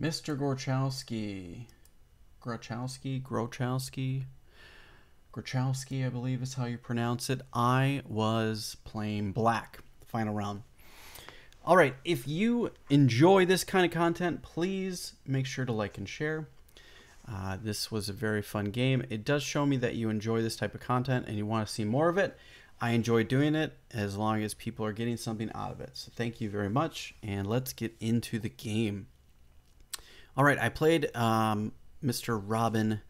Mr. Grochowski, I believe is how you pronounce it. I was playing black, final round. All right, if you enjoy this kind of content, please make sure to like and share. This was a very fun game. It does show me that you enjoy this type of content and you want to see more of it. I enjoy doing it as long as people are getting something out of it. So thank you very much, and let's get into the game. All right, I played Mr. Robin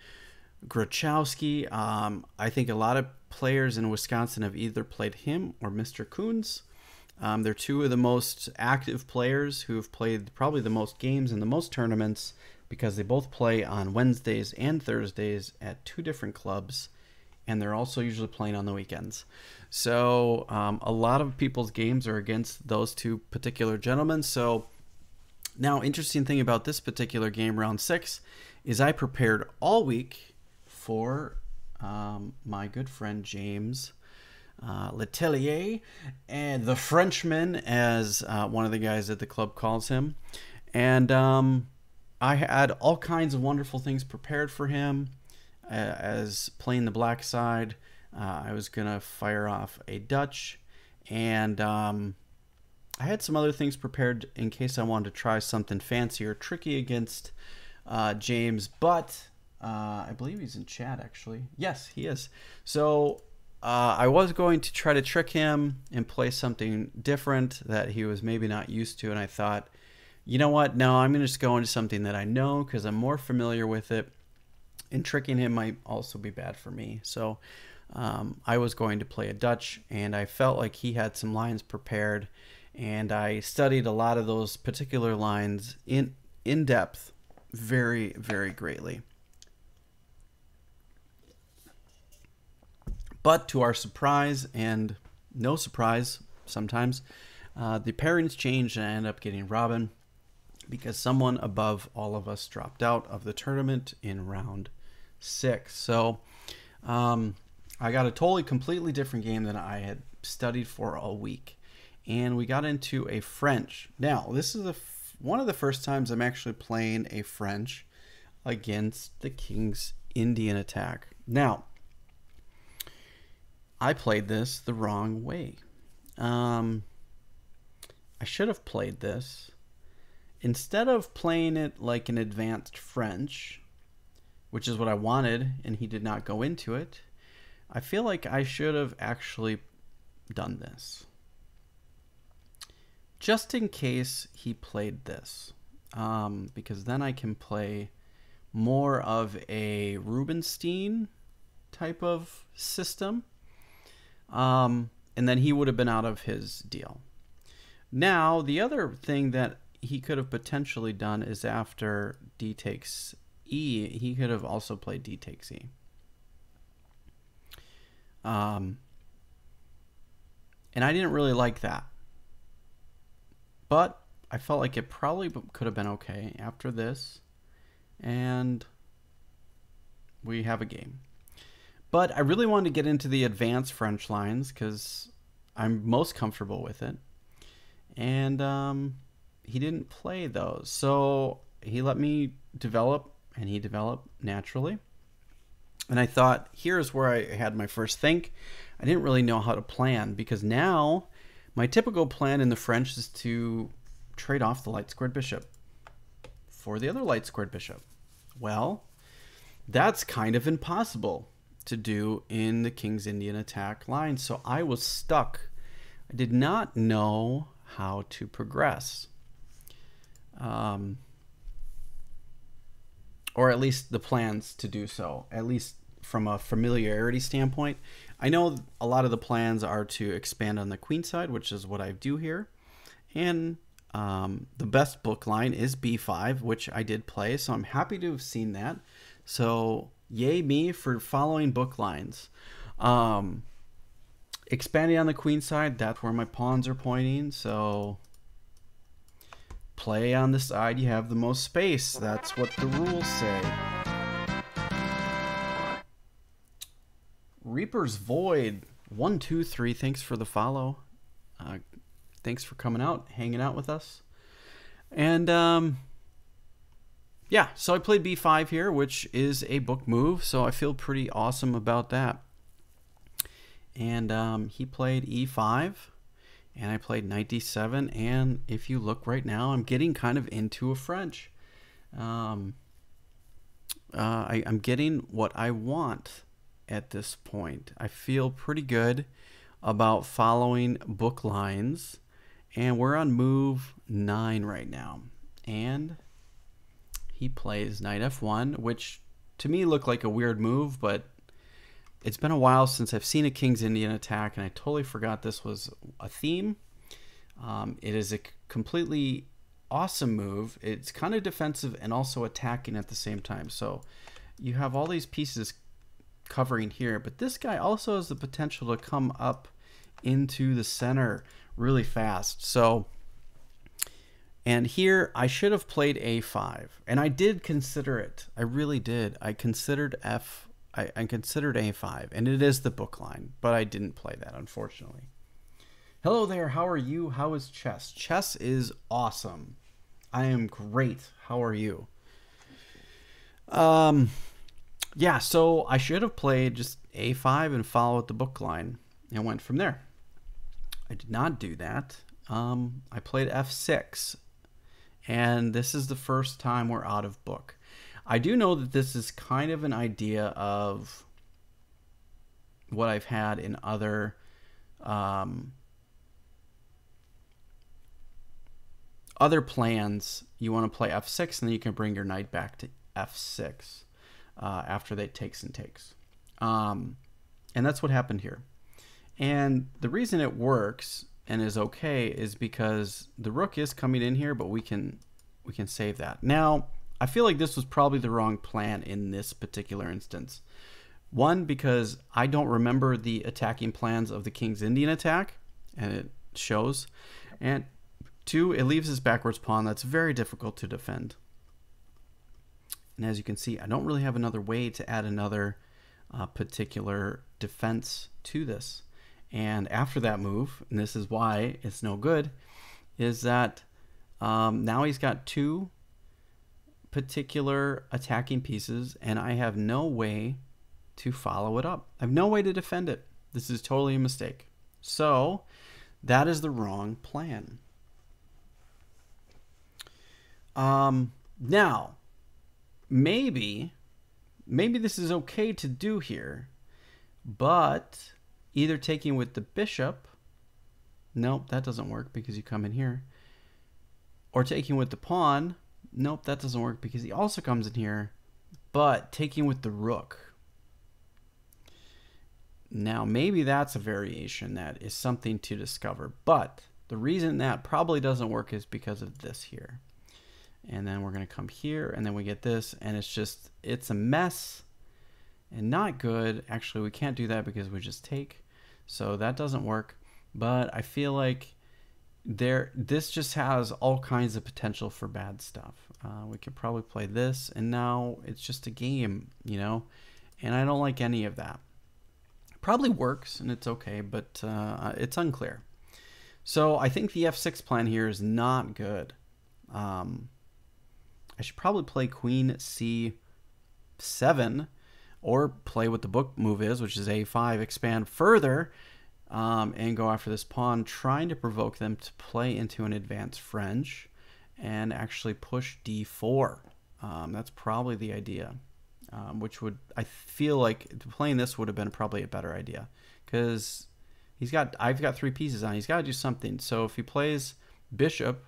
Grochowski. I think a lot of players in Wisconsin have either played him or Mr. Coons. They're two of the most active players who have played probably the most games and the most tournaments, because they both play on Wednesdays and Thursdays at two different clubs, and they're also usually playing on the weekends. So a lot of people's games are against those two particular gentlemen. So now, interesting thing about this particular game, round 6, is I prepared all week for my good friend James Letellier, and the Frenchman, as one of the guys at the club calls him. And I had all kinds of wonderful things prepared for him as playing the black side. I was going to fire off a Dutch, and I had some other things prepared in case I wanted to try something fancy or tricky against James, but I believe he's in chat, actually. Yes, he is. So I was going to try to trick him and play something different that he was maybe not used to, and I thought, you know what? No, I'm going to just go into something that I know because I'm more familiar with it, and tricking him might also be bad for me. So I was going to play a Dutch, and I felt like he had some lines prepared, and I studied a lot of those particular lines in depth very, very greatly. But to our surprise, and no surprise sometimes, the pairings changed, and I ended up getting Robin because someone above all of us dropped out of the tournament in round 6. So I got a completely different game than I had studied for all week. And we got into a French. Now, this is one of the first times I'm actually playing a French against the King's Indian attack. Now, I played this the wrong way. I should have played this. Instead of playing it like an advanced French, which is what I wanted, and he did not go into it, I feel like I should have actually done this. Just in case he played this. Because then I can play more of a Rubinstein type of system. And then he would have been out of his deal. Now, the other thing that he could have potentially done is after D takes E, he could have also played D takes E. And I didn't really like that. But I felt like it probably could have been okay after this. And we have a game. But I really wanted to get into the advanced French lines because I'm most comfortable with it. And he didn't play those. So he let me develop, and he developed naturally. And I thought, here's where I had my first think. I didn't really know how to plan, because now my typical plan in the French is to trade off the light squared bishop for the other light squared bishop. Well, that's kind of impossible to do in the King's Indian attack line. So I was stuck. I did not know how to progress. Or at least the plans to do so, at least from a familiarity standpoint. I know a lot of the plans are to expand on the queen side, which is what I do here. And the best book line is b5, which I did play, so I'm happy to have seen that. So yay me for following book lines. Expanding on the queen side, that's where my pawns are pointing, so play on the side you have the most space. That's what the rules say. Reaper's Void 123, thanks for the follow. Thanks for coming out, hanging out with us. And yeah, so I played b5 here, which is a book move, so I feel pretty awesome about that. And he played e5, and I played knight d7, and if you look right now, I'm getting kind of into a French. I'm getting what I want at this point. I feel pretty good about following book lines, and we're on move 9 right now. And he plays knight f1, which to me looked like a weird move, but it's been a while since I've seen a King's Indian attack, and I totally forgot this was a theme. It is a completely awesome move. It's kind of defensive and also attacking at the same time. So you have all these pieces covering here, but this guy also has the potential to come up into the center really fast. So, and here I should have played a5, and I did consider it. I really did. I considered I considered a5, and it is the book line, but I didn't play that, unfortunately. Hello there, how are you? How is chess? Chess is awesome. I am great. How are you? Yeah, so I should have played just a5 and followed the book line and went from there. I did not do that. I played f6, and this is the first time we're out of book. I do know that this is kind of an idea of what I've had in other plans. You want to play f6, and then you can bring your knight back to f6 after they takes and takes. And that's what happened here. And the reason it works and is okay is because the rook is coming in here, but we can save that. Now, I feel like this was probably the wrong plan in this particular instance. One, because I don't remember the attacking plans of the King's Indian attack, and it shows. And two, it leaves his backwards pawn that's very difficult to defend. And as you can see, I don't really have another way to add another particular defense to this. And after that move, and this is why it's no good, is that now he's got two particular attacking pieces, and I have no way to follow it up. I have no way to defend it. This is totally a mistake. So that is the wrong plan. Now, maybe this is okay to do here, but either taking with the bishop, nope, that doesn't work because you come in here, or taking with the pawn, nope, that doesn't work because he also comes in here, but taking with the rook. Now, maybe that's a variation that is something to discover, but the reason that probably doesn't work is because of this here. And then we're going to come here, and then we get this, and it's a mess and not good. Actually, we can't do that because we just take, so that doesn't work. But I feel like this just has all kinds of potential for bad stuff. We could probably play this, and now it's just a game, you know, and I don't like any of that. It probably works, and it's okay, but it's unclear. So I think the f6 plan here is not good. I should probably play queen c7, or play what the book move is, which is a5, expand further, and go after this pawn, trying to provoke them to play into an advanced French and actually push d4. That's probably the idea, which would, I feel like playing this would have been probably a better idea, because I've got three pieces on. He's got to do something. So if he plays bishop,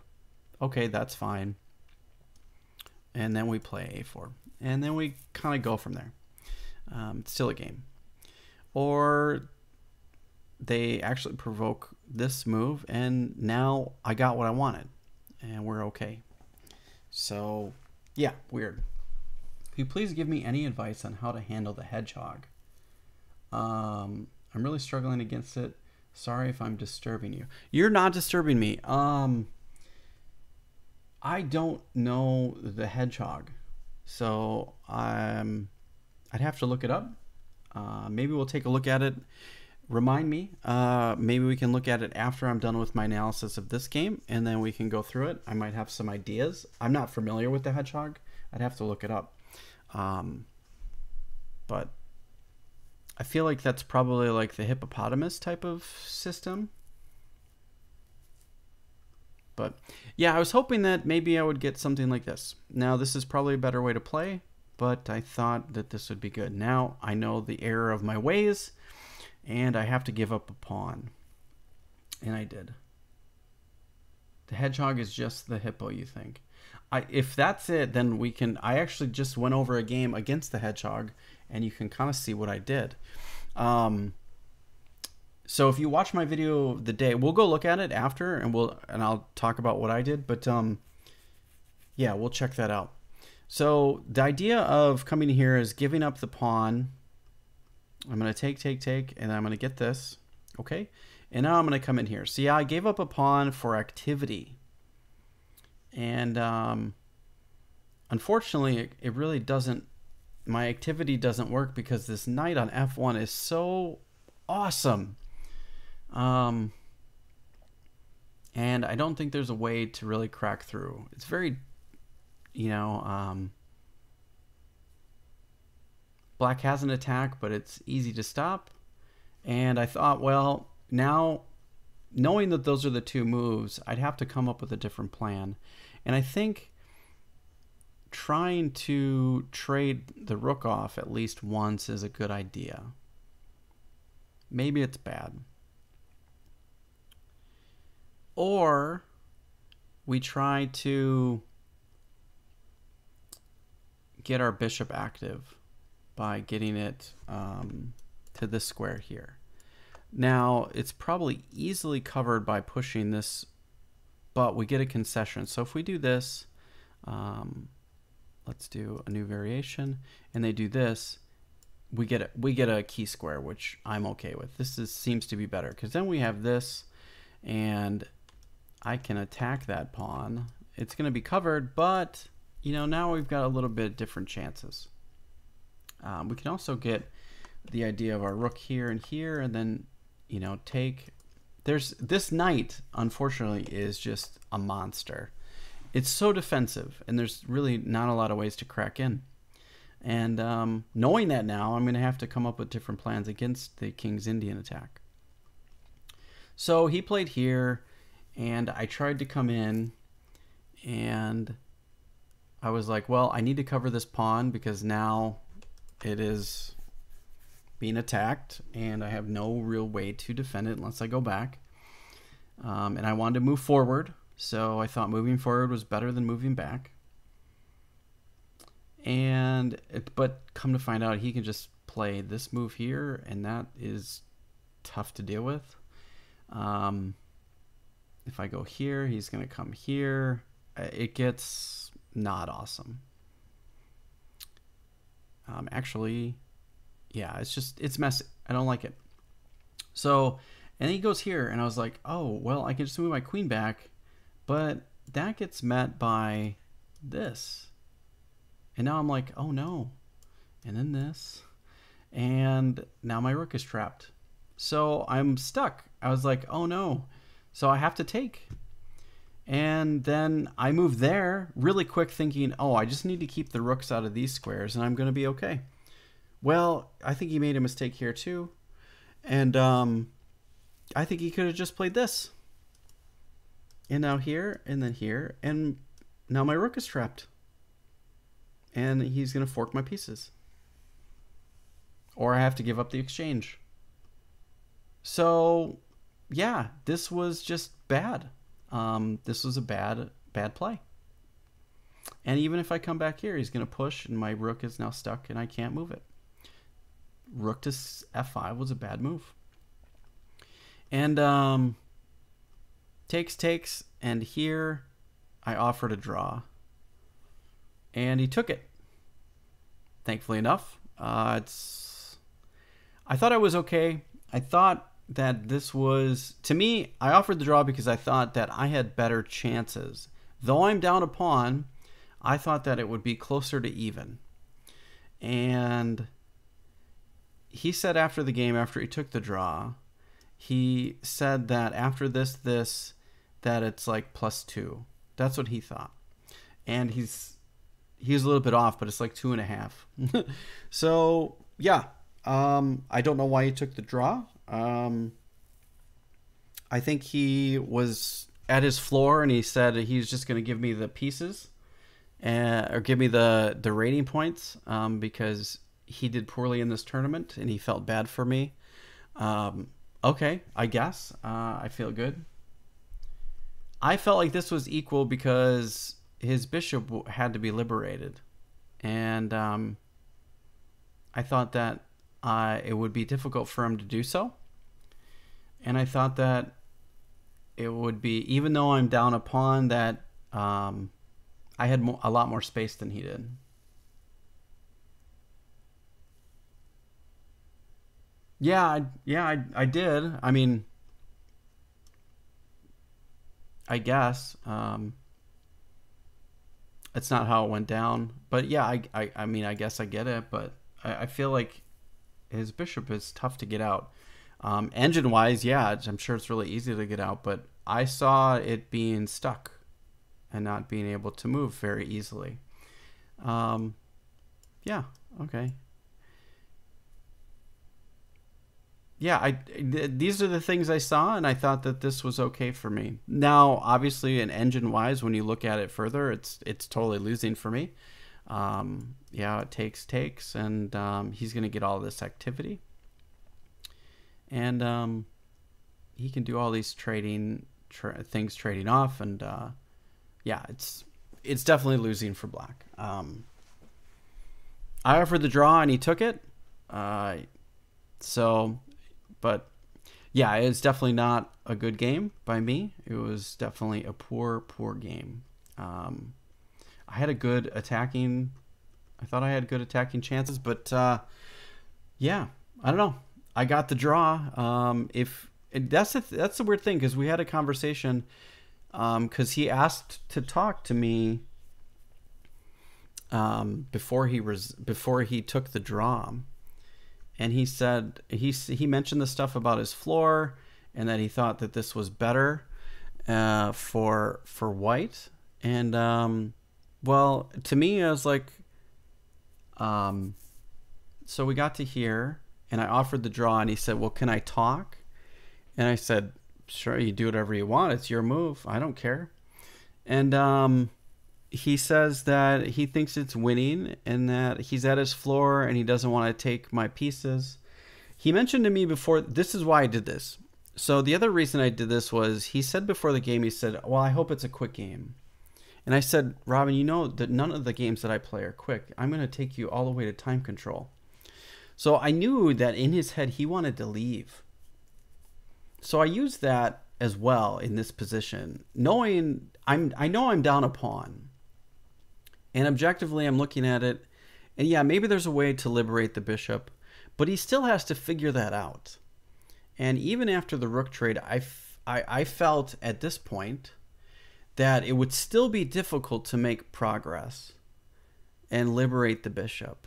okay, that's fine. And then we play a4, and then we kind of go from there. It's still a game. Or they actually provoke this move, and now I got what I wanted, and we're okay. So yeah, weird. Could you please give me any advice on how to handle the hedgehog? I'm really struggling against it. Sorry if I'm disturbing you. You're not disturbing me. I don't know the hedgehog, so I'd have to look it up. Maybe we'll take a look at it. Remind me. Maybe we can look at it after I'm done with my analysis of this game, and then we can go through it. I might have some ideas. I'm not familiar with the hedgehog. I'd have to look it up. But I feel like that's probably like the hippopotamus type of system. But yeah, I was hoping that maybe I would get something like this. Now, this is probably a better way to play, but I thought that this would be good. Now I know the error of my ways, and I have to give up a pawn. And I did. The hedgehog is just the hippo, you think? If that's it, then we can... I actually just went over a game against the hedgehog, and you can kind of see what I did. So if you watch my video the day, we'll go look at it after, and I'll talk about what I did. But yeah, we'll check that out. So the idea of coming here is giving up the pawn. I'm going to take, and I'm going to get this. Okay. And now I'm going to come in here. See, I gave up a pawn for activity. And unfortunately, it really doesn't... My activity doesn't work because this knight on f1 is so awesome. And I don't think there's a way to really crack through. It's very, you know, black has an attack, but it's easy to stop. And I thought, well, now knowing that those are the two moves, I'd have to come up with a different plan. And I think trying to trade the rook off at least once is a good idea. Maybe it's bad. Or we try to get our bishop active by getting it to this square here. Now, it's probably easily covered by pushing this, but we get a concession. So if we do this, let's do a new variation, and they do this, we get a key square, which I'm okay with. This seems to be better, because then we have this, and I can attack that pawn. It's going to be covered, but you know, now we've got a little bit different chances. We can also get the idea of our rook here, and then, you know, take... This knight, unfortunately, is just a monster. It's so defensive, and there's really not a lot of ways to crack in. And knowing that now, I'm going to have to come up with different plans against the King's Indian attack. So he played here, and I tried to come in, and I was like, well, I need to cover this pawn because now it is being attacked, and I have no real way to defend it unless I go back. And I wanted to move forward, so I thought moving forward was better than moving back. But come to find out, he can just play this move here, and that is tough to deal with. If I go here, he's going to come here. It gets not awesome. Actually, yeah, it's messy. I don't like it. So, and then he goes here, and I was like, oh, well, I can just move my queen back, but that gets met by this. And now I'm like, oh no. And then this. And now my rook is trapped. So I'm stuck. I was like, oh no. So I have to take. And then I move there really quick thinking, oh, I just need to keep the rooks out of these squares and I'm going to be okay. Well, I think he made a mistake here too. And I think he could have just played this. And now here, and then here. And now my rook is trapped. And he's going to fork my pieces. Or I have to give up the exchange. So, yeah, this was just bad. This was a bad play. And even if I come back here, he's going to push, and my rook is now stuck, and I can't move it. Rook to f5 was a bad move. And takes, and here I offered a draw. And he took it. Thankfully enough. I thought I was okay. I thought that this was... To me, I offered the draw because I thought that I had better chances. Though I'm down a pawn, I thought that it would be closer to even. And he said after the game, after he took the draw, he said that after this, that it's like +2. That's what he thought. And he's a little bit off, but it's like 2.5. So yeah, I don't know why he took the draw. I think he was at his floor and he said he's just going to give me the pieces, or give me the rating points, because he did poorly in this tournament and he felt bad for me. Okay, I guess. I feel good. I felt like this was equal because his bishop had to be liberated. And I thought that it would be difficult for him to do so. And I thought that it would be, even though I'm down a pawn, that I had a lot more space than he did. I did. I mean, I guess it's not how it went down, but yeah, I mean, I guess I get it, but I feel like his bishop is tough to get out. Engine wise, yeah, I'm sure it's really easy to get out, but I saw it being stuck and not being able to move very easily. Yeah, okay. Yeah, these are the things I saw, and I thought that this was okay for me. Now, obviously, in engine wise, when you look at it further, it's totally losing for me. Yeah, it takes, and he's gonna get all this activity, and he can do all these things trading off, and yeah, it's definitely losing for black. I offered the draw, and he took it. So. But yeah, it's definitely not a good game by me. It was definitely a poor game. I had a good attacking. I thought I had good attacking chances, but yeah, I don't know. I got the draw. If that's the weird thing, because we had a conversation, because he asked to talk to me before he took the draw. And he said he mentioned the stuff about his floor, and that he thought that this was better for white. And well, to me, I was like, so we got to here, and I offered the draw, and he said, "Well, can I talk?" And I said, "Sure, you do whatever you want. It's your move. I don't care." And he says that he thinks it's winning and that he's at his floor and he doesn't want to take my pieces. He mentioned to me before, this is why I did this. So the other reason I did this was, he said before the game, he said, "Well, I hope it's a quick game." And I said, "Robin, you know that none of the games that I play are quick. I'm going to take you all the way to time control." So I knew that in his head, he wanted to leave. So I used that as well in this position, knowing I know I'm down a pawn. And objectively, I'm looking at it, and yeah, maybe there's a way to liberate the bishop, but he still has to figure that out. And even after the rook trade, I felt at this point that it would still be difficult to make progress and liberate the bishop.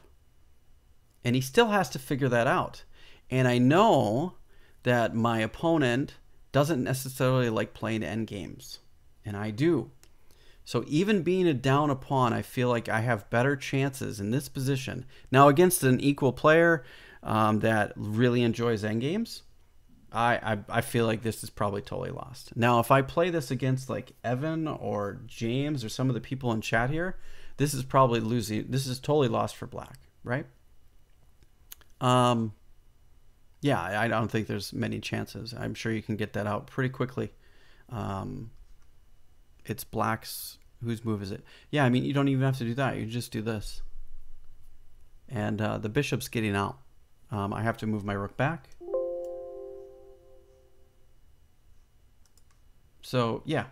And he still has to figure that out. And I know that my opponent doesn't necessarily like playing endgames, and I do. So even being a down a pawn, I feel like I have better chances in this position. Now, against an equal player that really enjoys endgames, I feel like this is probably totally lost. Now, if I play this against like Evan or James or some of the people in chat here, this is probably losing. This is totally lost for black, right? Yeah, I don't think there's many chances. I'm sure you can get that out pretty quickly. It's black's, whose move is it? Yeah, I mean, you don't even have to do that. You just do this. And the bishop's getting out. I have to move my rook back. So, yeah.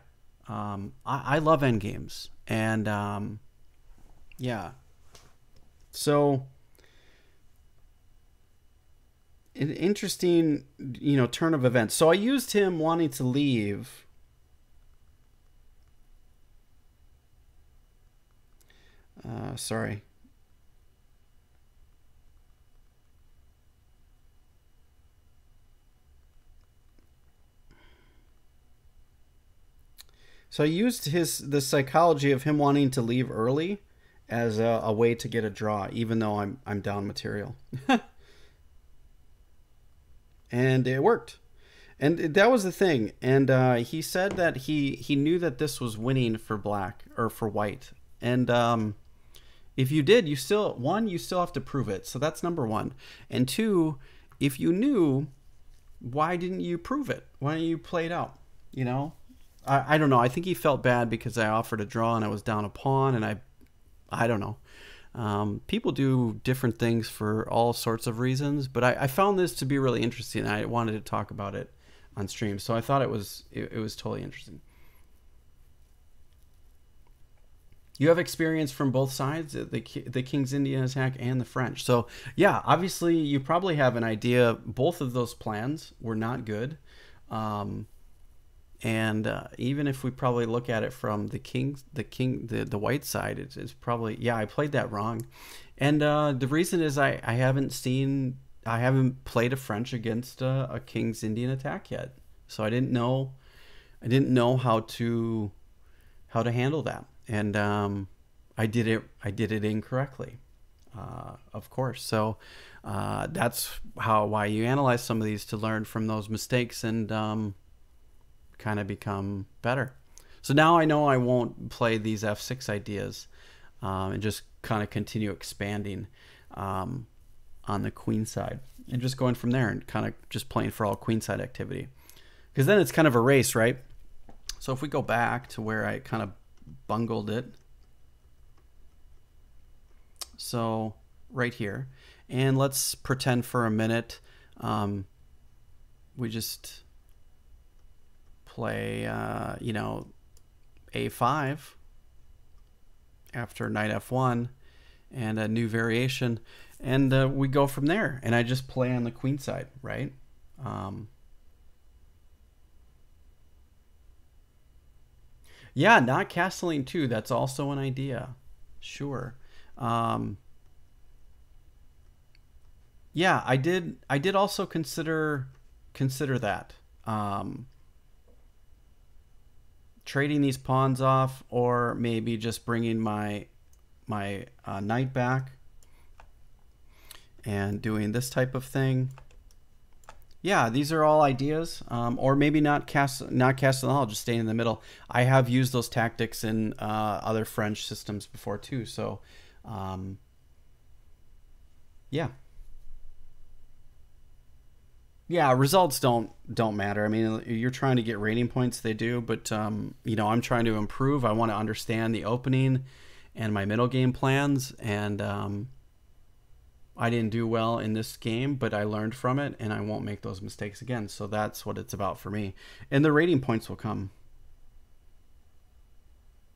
I love endgames. And, yeah. So, an interesting, turn of events. So I used him wanting to leave. Sorry. So I used the psychology of him wanting to leave early as a way to get a draw, even though I'm down material. And it worked. And that was the thing. And he said that he knew that this was winning for black or for white. And if you did, you still have to prove it. So that's number one. And two, if you knew, why didn't you prove it? Why didn't you play it out? You know, I don't know. I think he felt bad because I offered a draw and I was down a pawn, and I don't know. People do different things for all sorts of reasons, but I found this to be really interesting. I wanted to talk about it on stream, so I thought it was totally interesting. You have experience from both sides, the King's Indian attack and the French. So yeah, obviously you probably have an idea. Both of those plans were not good. And even if we probably look at it from the white side, it's probably, yeah, I played that wrong. And the reason is I haven't played a French against a King's Indian attack yet, so I didn't know how to handle that, and I did it incorrectly, of course. So that's why you analyze some of these, to learn from those mistakes and kind of become better. So now I know I won't play these f6 ideas, and just kind of continue expanding on the queen side and just going from there and kind of just playing for all queen side activity, because then it's kind of a race, right? So if we go back to where I kind of bungled it, so right here, and let's pretend for a minute we just play, you know, a5 after knight f1 and a new variation, and we go from there, and I just play on the queen side, right? Yeah, not castling too, that's also an idea. Sure. Yeah, I did also consider that. Trading these pawns off, or maybe just bringing my knight back and doing this type of thing. Yeah, these are all ideas. Or maybe not castle at all, just staying in the middle. I have used those tactics in other French systems before too. So yeah. Yeah, results don't matter. I mean, you're trying to get rating points, they do, but you know, I'm trying to improve. I want to understand the opening and my middle game plans, and I didn't do well in this game, but I learned from it, and I won't make those mistakes again. So that's what it's about for me, and the rating points will come.